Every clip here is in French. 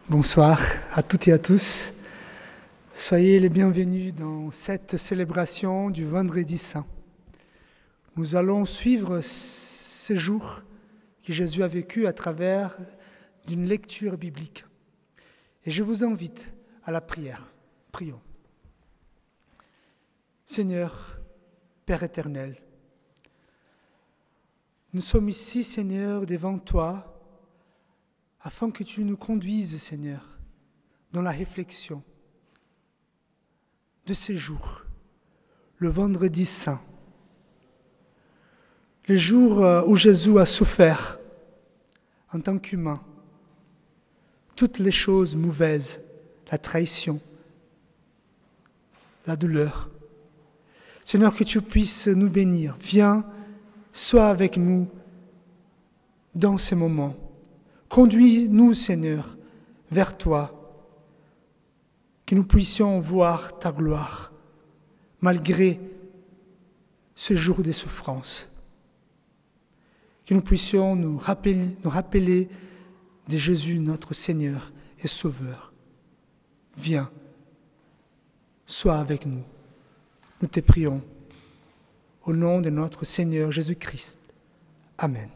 Bonsoir à toutes et à tous. Soyez les bienvenus dans cette célébration du Vendredi Saint. Nous allons suivre ce jour que Jésus a vécu à travers d'une lecture biblique. Et je vous invite à la prière. Prions. Seigneur, Père éternel, nous sommes ici, Seigneur, devant toi, afin que tu nous conduises, Seigneur, dans la réflexion de ces jours, le Vendredi Saint, le jour où Jésus a souffert en tant qu'humain, toutes les choses mauvaises, la trahison, la douleur. Seigneur, que tu puisses nous bénir. Viens, sois avec nous dans ces moments. Conduis-nous, Seigneur, vers toi, que nous puissions voir ta gloire, malgré ce jour de souffrance. Que nous puissions nous rappeler de Jésus, notre Seigneur et Sauveur. Viens, sois avec nous. Nous te prions, au nom de notre Seigneur Jésus-Christ. Amen.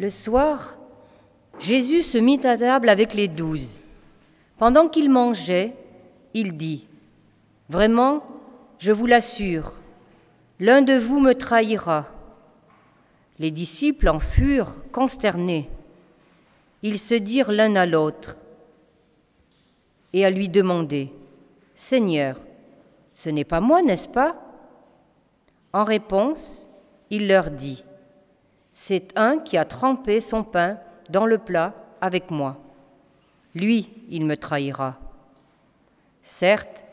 Le soir, Jésus se mit à table avec les 12. Pendant qu'il mangeait, il dit : « Vraiment, je vous l'assure, l'un de vous me trahira. » Les disciples en furent consternés. Ils se dirent l'un à l'autre et à lui demander : « Seigneur, ce n'est pas moi, n'est-ce pas ?» En réponse, il leur dit : « C'est un qui a trempé son pain dans le plat avec moi. Lui, il me trahira. Certes,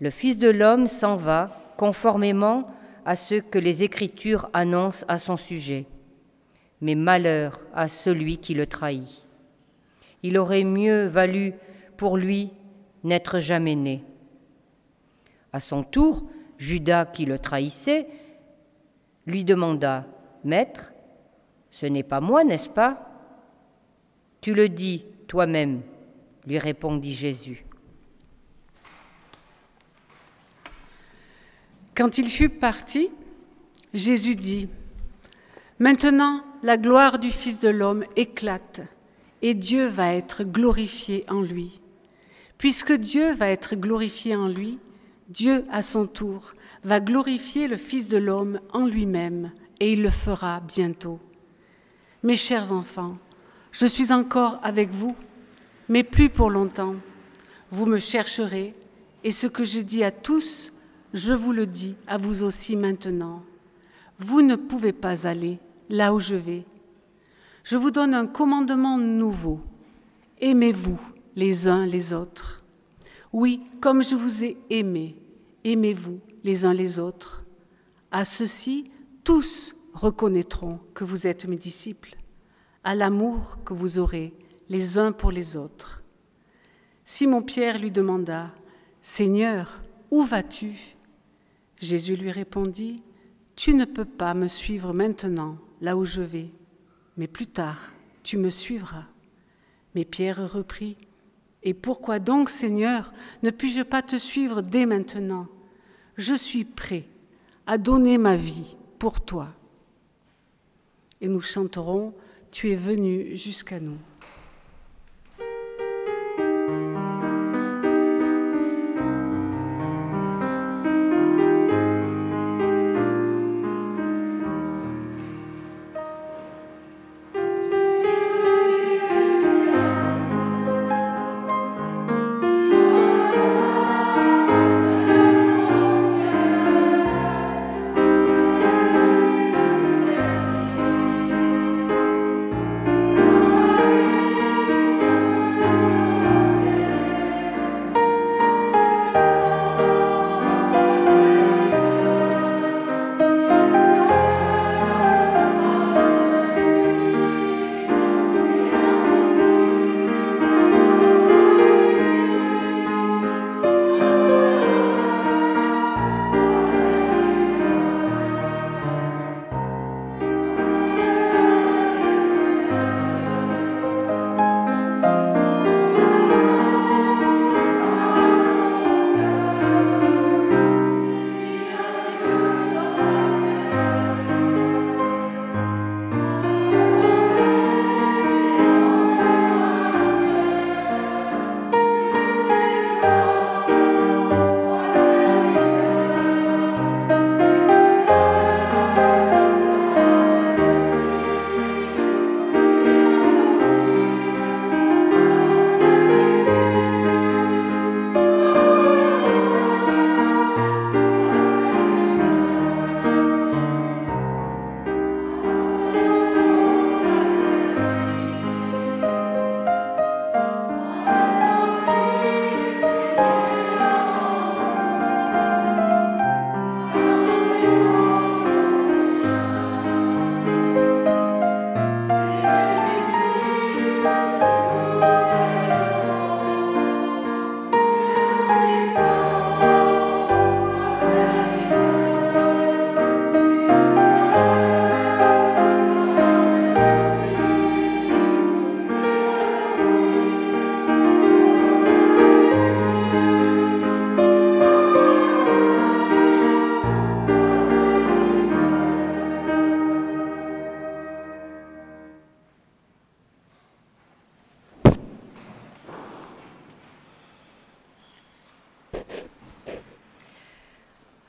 le Fils de l'homme s'en va conformément à ce que les Écritures annoncent à son sujet. Mais malheur à celui qui le trahit. Il aurait mieux valu pour lui n'être jamais né. » À son tour, Judas, qui le trahissait, lui demanda : « Maître, ce n'est pas moi, n'est-ce pas ? » « Tu le dis toi-même, » lui répondit Jésus. Quand il fut parti, Jésus dit : « Maintenant, la gloire du Fils de l'homme éclate, et Dieu va être glorifié en lui. Puisque Dieu va être glorifié en lui, Dieu, à son tour, va glorifier le Fils de l'homme en lui-même et il le fera bientôt. Mes chers enfants, je suis encore avec vous, mais plus pour longtemps. Vous me chercherez, et ce que je dis à tous, je vous le dis à vous aussi maintenant. Vous ne pouvez pas aller là où je vais. Je vous donne un commandement nouveau. Aimez-vous les uns les autres. Oui, comme je vous ai aimés, aimez-vous les uns les autres. À ceci, tous reconnaîtront que vous êtes mes disciples, à l'amour que vous aurez les uns pour les autres. Simon-Pierre lui demanda, « Seigneur, où vas-tu » Jésus lui répondit, « Tu ne peux pas me suivre maintenant, là où je vais, mais plus tard, tu me suivras. » Mais Pierre reprit, « Et pourquoi donc, Seigneur, ne puis-je pas te suivre dès maintenant ? Je suis prêt à donner ma vie pour toi. » Et nous chanterons « Tu es venu jusqu'à nous ».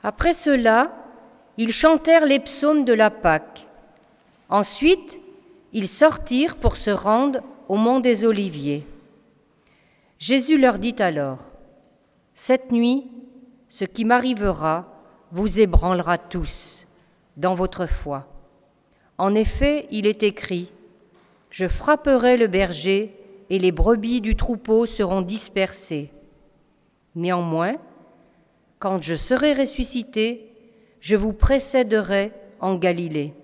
Après cela, ils chantèrent les psaumes de la Pâque. Ensuite, ils sortirent pour se rendre au mont des Oliviers. Jésus leur dit alors, « Cette nuit, ce qui m'arrivera vous ébranlera tous dans votre foi. En effet, il est écrit, « Je frapperai le berger et les brebis du troupeau seront dispersées. Néanmoins, quand je serai ressuscité, je vous précéderai en Galilée. »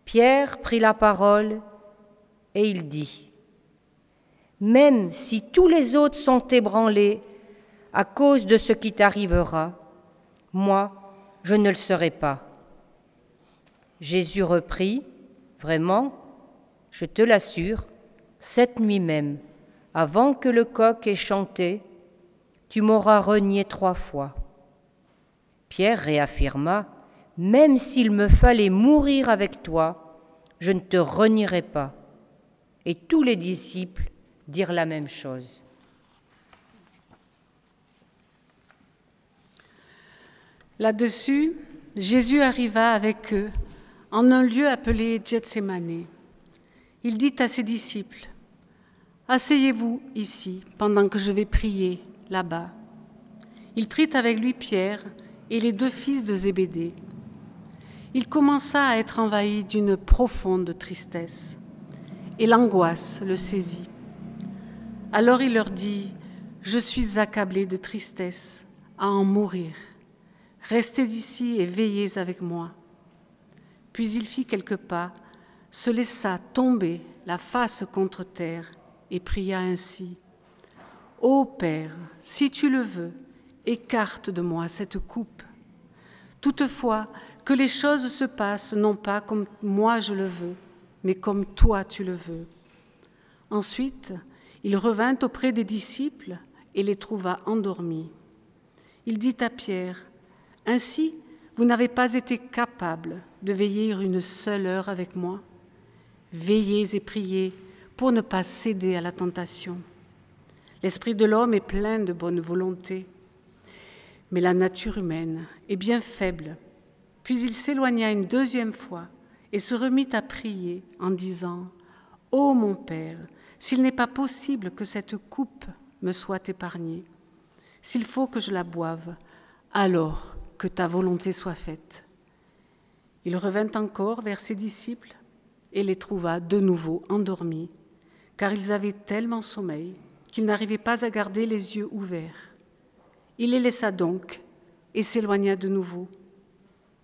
Pierre prit la parole et il dit, « Même si tous les autres sont ébranlés à cause de ce qui t'arrivera, moi, je ne le serai pas. » Jésus reprit, « Vraiment, je te l'assure, cette nuit même, avant que le coq ait chanté, tu m'auras renié 3 fois. » Pierre réaffirma, « Même s'il me fallait mourir avec toi, je ne te renierai pas. » Et tous les disciples dirent la même chose. Là-dessus, Jésus arriva avec eux en un lieu appelé Gethsémane. Il dit à ses disciples, « Asseyez-vous ici pendant que je vais prier là-bas. » Il prit avec lui Pierre et les 2 fils de Zébédée. Il commença à être envahi d'une profonde tristesse, et l'angoisse le saisit. Alors il leur dit, « Je suis accablé de tristesse à en mourir. Restez ici et veillez avec moi. » Puis il fit quelques pas, se laissa tomber la face contre terre et pria ainsi, « Ô Père, si tu le veux, écarte de moi cette coupe. Toutefois, que les choses se passent non pas comme moi je le veux, mais comme toi tu le veux. » Ensuite, il revint auprès des disciples et les trouva endormis. Il dit à Pierre, « Ainsi, vous n'avez pas été capable de veiller une seule heure avec moi. Veillez et priez pour ne pas céder à la tentation. L'esprit de l'homme est plein de bonne volonté, mais la nature humaine est bien faible. » Puis il s'éloigna une 2e fois et se remit à prier en disant, « Ô mon Père, s'il n'est pas possible que cette coupe me soit épargnée, s'il faut que je la boive, alors que ta volonté soit faite. » Il revint encore vers ses disciples et les trouva de nouveau endormis, car ils avaient tellement sommeil qu'ils n'arrivaient pas à garder les yeux ouverts. Il les laissa donc et s'éloigna de nouveau.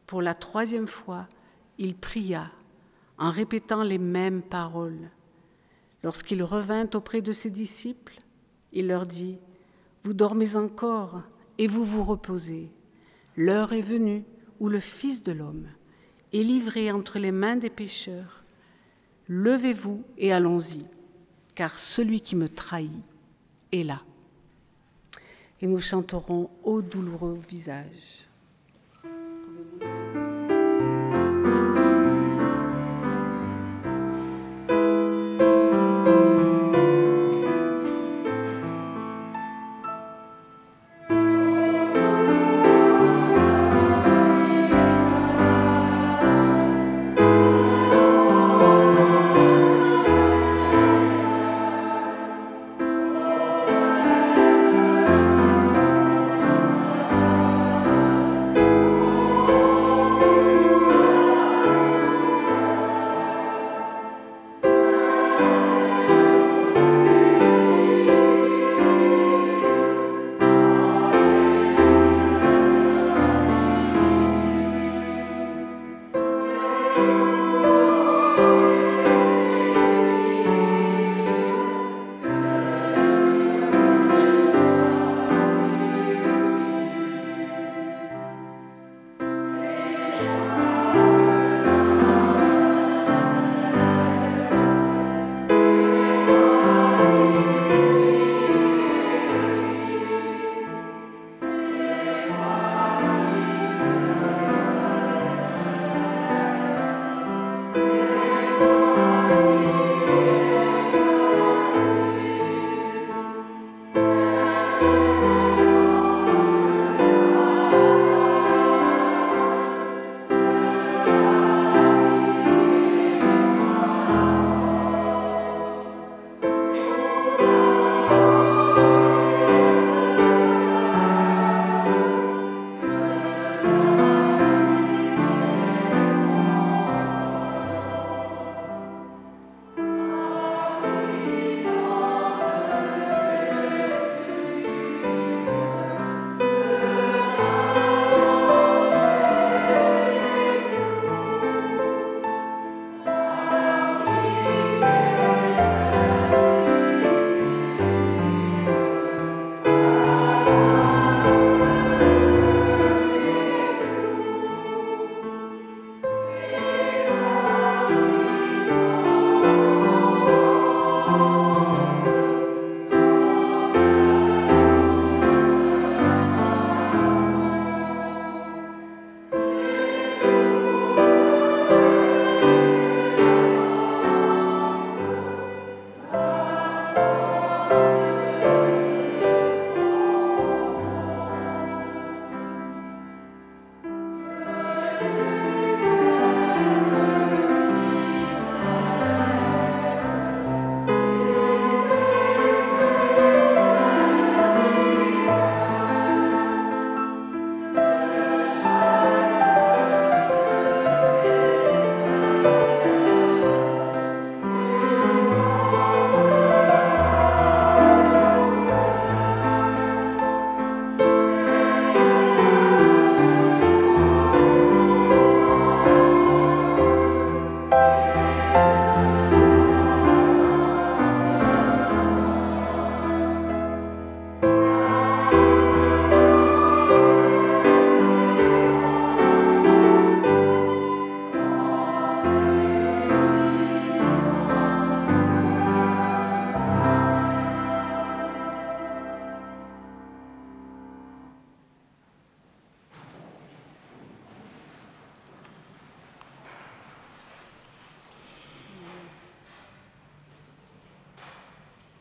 Pour la 3e fois, il pria en répétant les mêmes paroles. Lorsqu'il revint auprès de ses disciples, il leur dit, « Vous dormez encore et vous vous reposez. L'heure est venue où le Fils de l'homme est livré entre les mains des pécheurs. Levez-vous et allons-y, car celui qui me trahit est là. » Et nous chanterons « Ô douloureux visage ».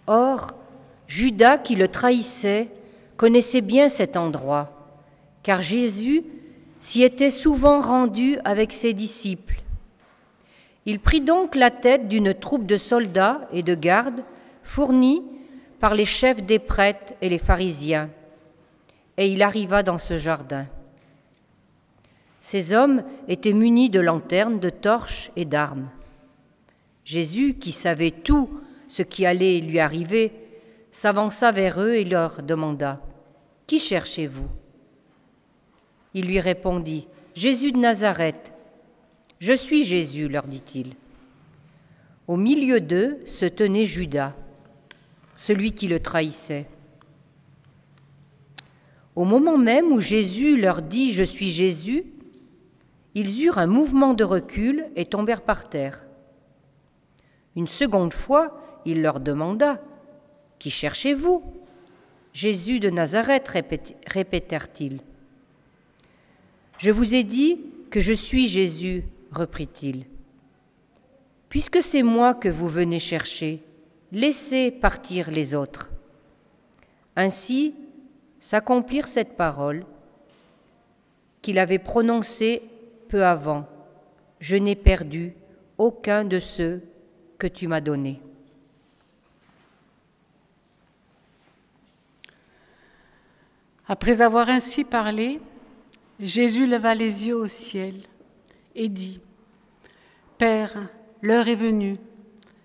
Or, Judas, qui le trahissait, connaissait bien cet endroit, car Jésus s'y était souvent rendu avec ses disciples. Il prit donc la tête d'une troupe de soldats et de gardes fournis par les chefs des prêtres et les pharisiens, et il arriva dans ce jardin. Ces hommes étaient munis de lanternes, de torches et d'armes. Jésus, qui savait tout ce qui allait lui arriver, s'avança vers eux et leur demanda « Qui cherchez-vous » Il lui répondit « Jésus de Nazareth. »« Je suis Jésus, leur dit-il. Au milieu d'eux se tenait Judas, celui qui le trahissait. Au moment même où Jésus leur dit « Je suis Jésus », ils eurent un mouvement de recul et tombèrent par terre. Une seconde fois, il leur demanda « Qui cherchez-vous » ? Jésus de Nazareth, répétèrent-ils. « Je vous ai dit que je suis Jésus, reprit-il. Puisque c'est moi que vous venez chercher, laissez partir les autres. Ainsi s'accomplirent cette parole qu'il avait prononcée peu avant. Je n'ai perdu aucun de ceux que tu m'as donnés. » Après avoir ainsi parlé, Jésus leva les yeux au ciel et dit « Père, l'heure est venue,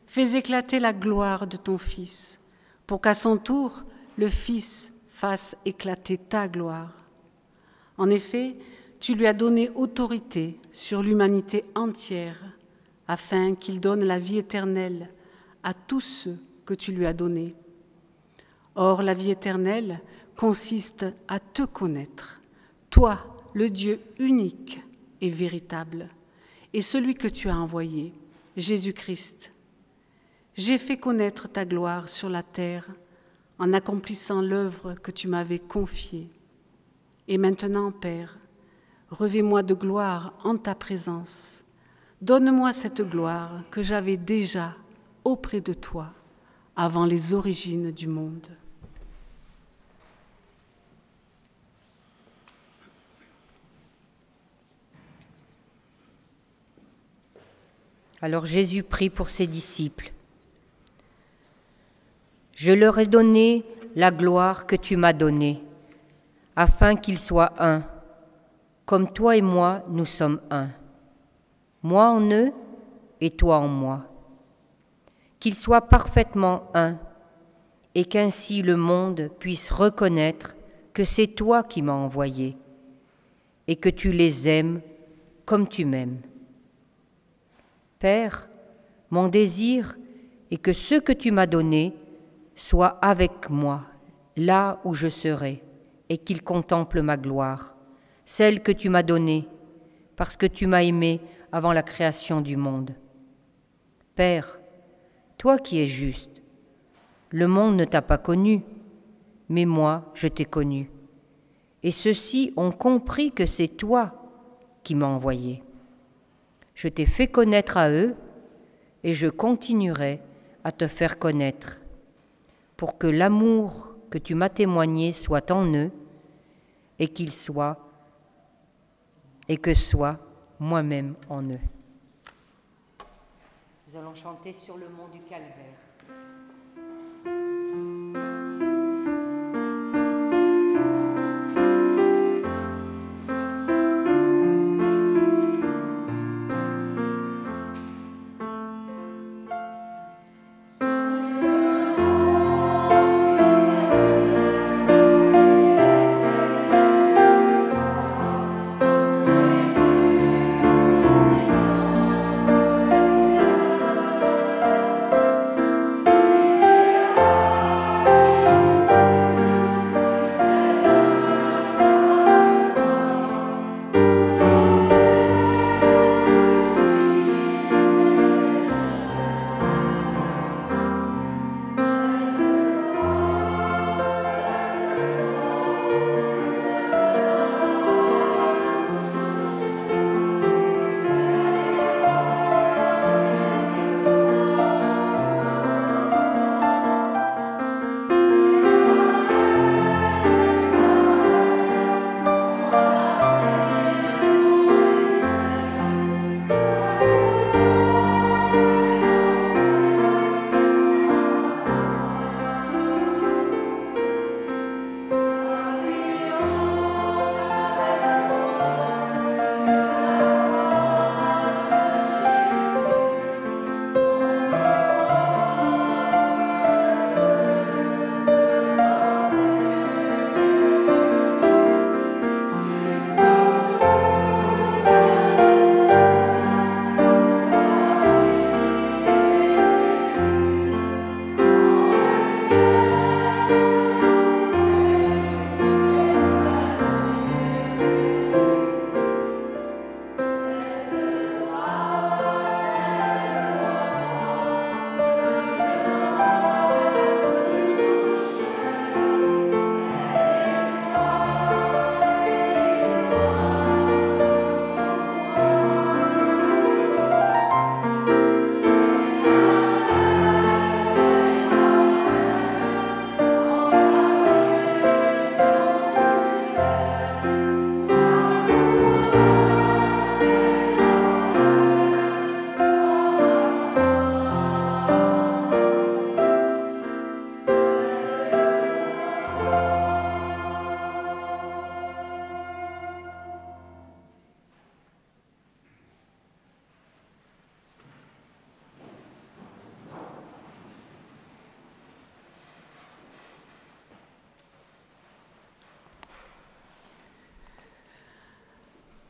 fais éclater la gloire de ton Fils, pour qu'à son tour, le Fils fasse éclater ta gloire. En effet, tu lui as donné autorité sur l'humanité entière, afin qu'il donne la vie éternelle à tous ceux que tu lui as donnés. Or, la vie éternelle consiste à te connaître, toi, le Dieu unique et véritable, et celui que tu as envoyé, Jésus-Christ. J'ai fait connaître ta gloire sur la terre en accomplissant l'œuvre que tu m'avais confiée. Et maintenant, Père, revêt-moi de gloire en ta présence. Donne-moi cette gloire que j'avais déjà auprès de toi avant les origines du monde. Alors Jésus prie pour ses disciples. « Je leur ai donné la gloire que tu m'as donnée, afin qu'ils soient un, comme toi et moi nous sommes un. Moi en eux et toi en moi. Qu'ils soient parfaitement un, et qu'ainsi le monde puisse reconnaître que c'est toi qui m'as envoyé, et que tu les aimes comme tu m'aimes. Père, mon désir est que ceux que tu m'as donnés soient avec moi, là où je serai, et qu'ils contemplent ma gloire, celle que tu m'as donnée, parce que tu m'as aimé avant la création du monde. Père, toi qui es juste, le monde ne t'a pas connu, mais moi je t'ai connu, et ceux-ci ont compris que c'est toi qui m'as envoyé. Je t'ai fait connaître à eux, et je continuerai à te faire connaître, pour que l'amour que tu m'as témoigné soit en eux, et que soit moi-même en eux. Nous allons chanter sur le mont du Calvaire.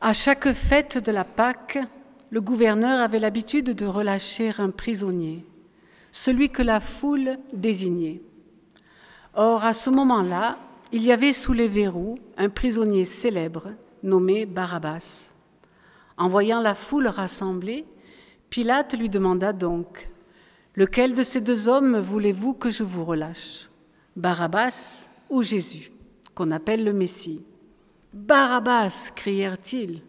À chaque fête de la Pâque, le gouverneur avait l'habitude de relâcher un prisonnier, celui que la foule désignait. Or, à ce moment-là, il y avait sous les verrous un prisonnier célèbre nommé Barabbas. En voyant la foule rassemblée, Pilate lui demanda donc « Lequel de ces deux hommes voulez-vous que je vous relâche, Barabbas ou Jésus, qu'on appelle le Messie ?» « Barabbas !» crièrent-ils.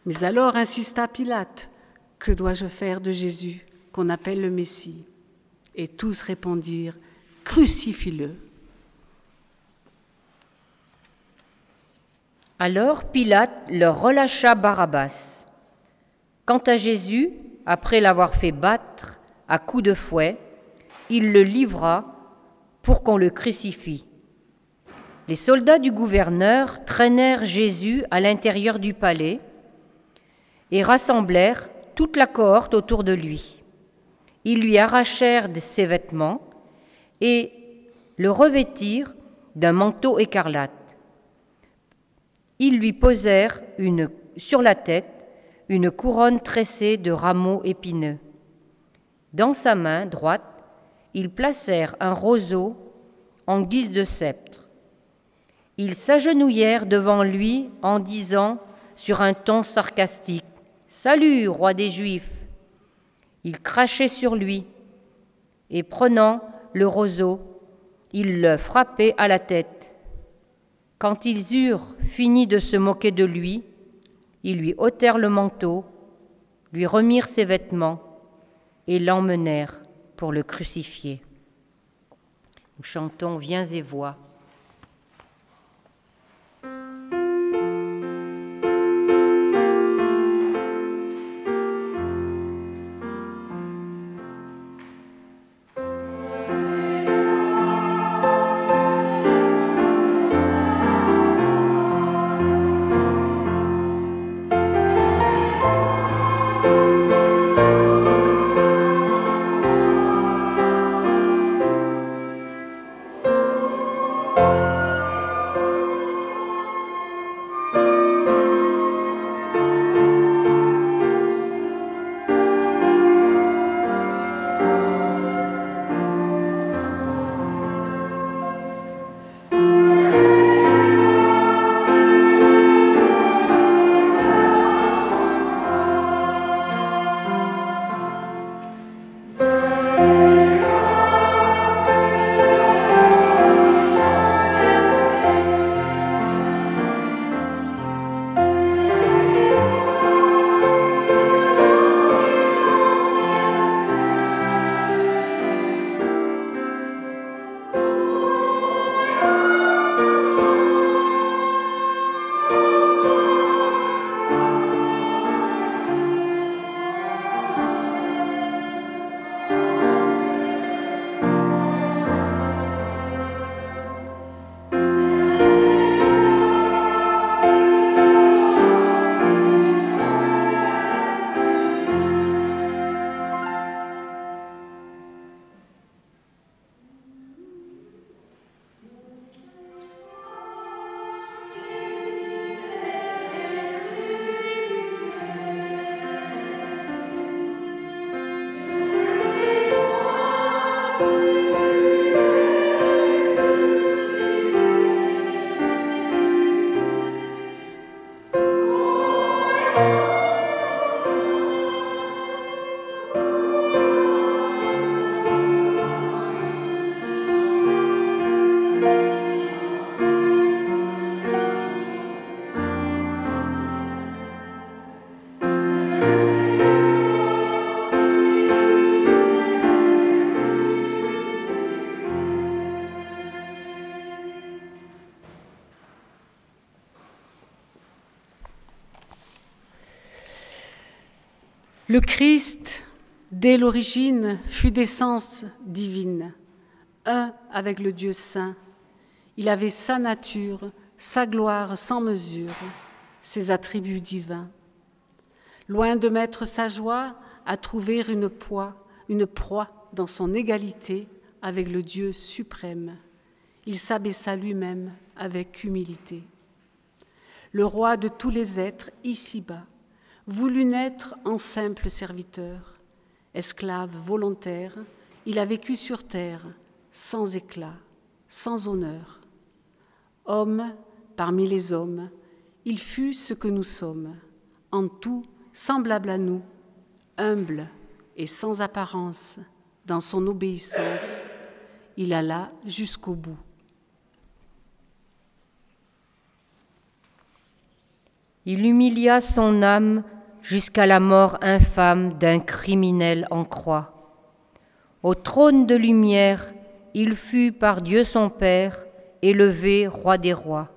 Mais alors insista Pilate « Que dois-je faire de Jésus, qu'on appelle le Messie ?» Et tous répondirent « Crucifie-le !» Alors Pilate leur relâcha Barabbas. Quant à Jésus, après l'avoir fait battre à coups de fouet, il le livra pour qu'on le crucifie. Les soldats du gouverneur traînèrent Jésus à l'intérieur du palais et rassemblèrent toute la cohorte autour de lui. Ils lui arrachèrent ses vêtements et le revêtirent d'un manteau écarlate. Ils lui posèrent sur la tête une couronne tressée de rameaux épineux. Dans sa main droite, ils placèrent un roseau en guise de sceptre. Ils s'agenouillèrent devant lui en disant sur un ton sarcastique « Salut, roi des Juifs !» Ils crachaient sur lui et prenant le roseau, ils le frappaient à la tête. Quand ils eurent fini de se moquer de lui, ils lui ôtèrent le manteau, lui remirent ses vêtements et l'emmenèrent pour le crucifier. Nous chantons « Viens et vois ». Le Christ, dès l'origine, fut d'essence divine, un avec le Dieu saint. Il avait sa nature, sa gloire sans mesure, ses attributs divins. Loin de mettre sa joie à trouver une proie dans son égalité avec le Dieu suprême, il s'abaissa lui-même avec humilité. le roi de tous les êtres ici-bas, voulut naître en simple serviteur. Esclave volontaire, il a vécu sur terre, sans éclat, sans honneur. Homme parmi les hommes, il fut ce que nous sommes, en tout semblable à nous, humble et sans apparence, dans son obéissance, il alla jusqu'au bout. Il humilia son âme jusqu'à la mort infâme d'un criminel en croix. Au trône de lumière, il fut par Dieu son Père élevé roi des rois.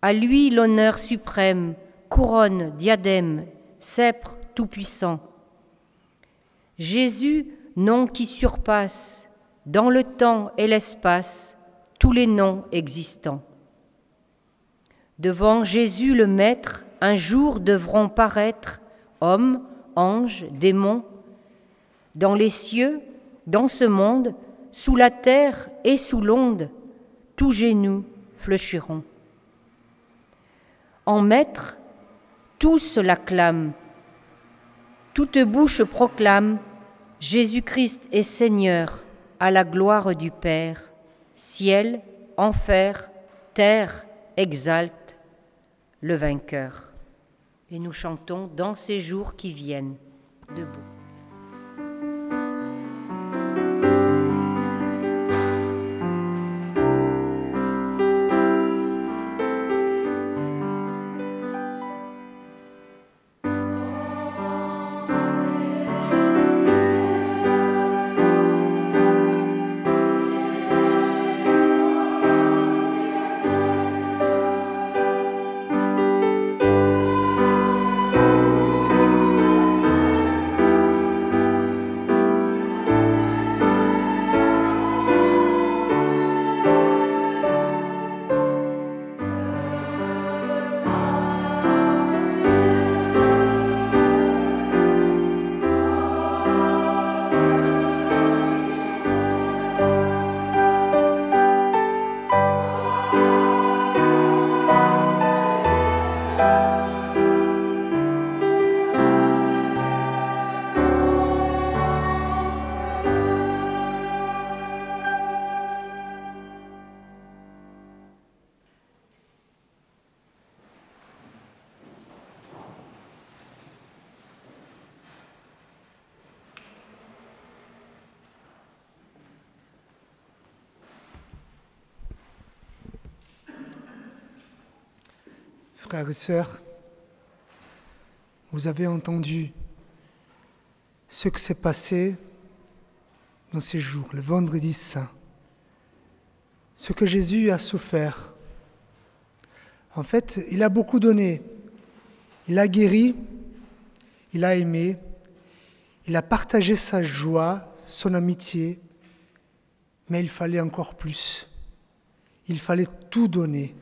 À lui l'honneur suprême, couronne, diadème, sceptre tout-puissant. Jésus, nom qui surpasse, dans le temps et l'espace, tous les noms existants. Devant Jésus le Maître, un jour devront paraître hommes, anges, démons, dans les cieux, dans ce monde, sous la terre et sous l'onde, tous genoux fléchiront. En Maître, tous l'acclament, toute bouche proclame Jésus-Christ est Seigneur à la gloire du Père. Ciel, enfer, terre exalte le vainqueur. Et nous chantons dans ces jours qui viennent, debout. Frères et sœurs, vous avez entendu ce qui s'est passé dans ces jours, le vendredi saint, ce que Jésus a souffert. En fait, il a beaucoup donné. Il a guéri, il a aimé, il a partagé sa joie, son amitié, mais il fallait encore plus. Il fallait tout donner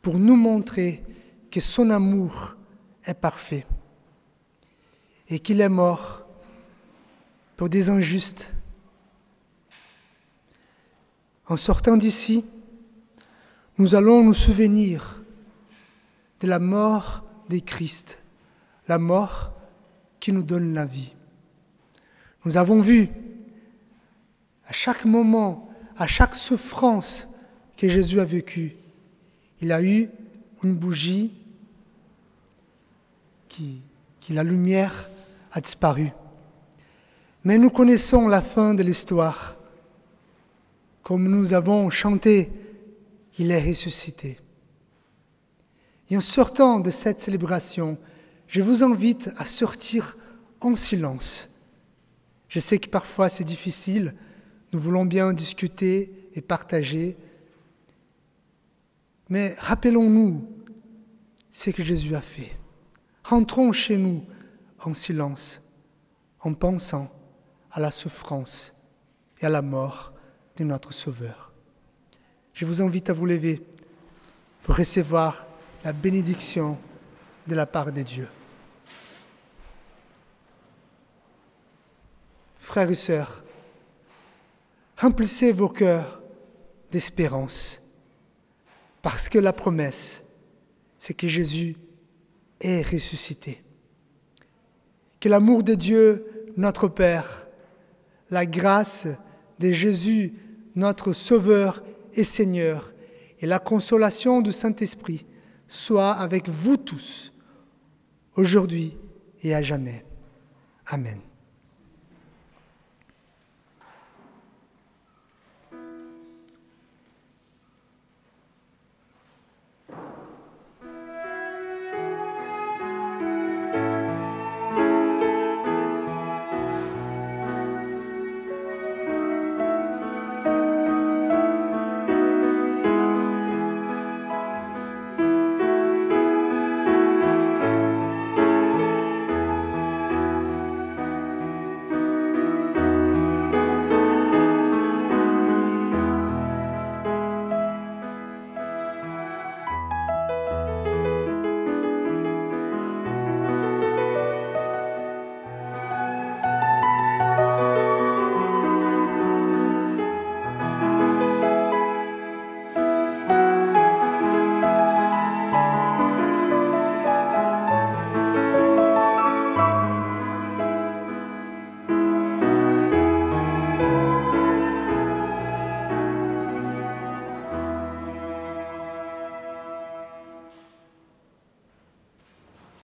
pour nous montrer que son amour est parfait et qu'il est mort pour des injustes. En sortant d'ici, nous allons nous souvenir de la mort de Christ, la mort qui nous donne la vie. Nous avons vu à chaque moment, à chaque souffrance que Jésus a vécue, il a eu une bougie qui la lumière a disparu. Mais nous connaissons la fin de l'histoire. Comme nous avons chanté, il est ressuscité. Et en sortant de cette célébration, je vous invite à sortir en silence. Je sais que parfois c'est difficile, nous voulons bien discuter et partager, mais rappelons-nous ce que Jésus a fait. Rentrons chez nous en silence, en pensant à la souffrance et à la mort de notre Sauveur. Je vous invite à vous lever pour recevoir la bénédiction de la part de Dieu. Frères et sœurs, remplissez vos cœurs d'espérance, parce que la promesse c'est que Jésus est ressuscité. Que l'amour de Dieu, notre Père, la grâce de Jésus, notre Sauveur et Seigneur, et la consolation du Saint-Esprit soient avec vous tous, aujourd'hui et à jamais. Amen.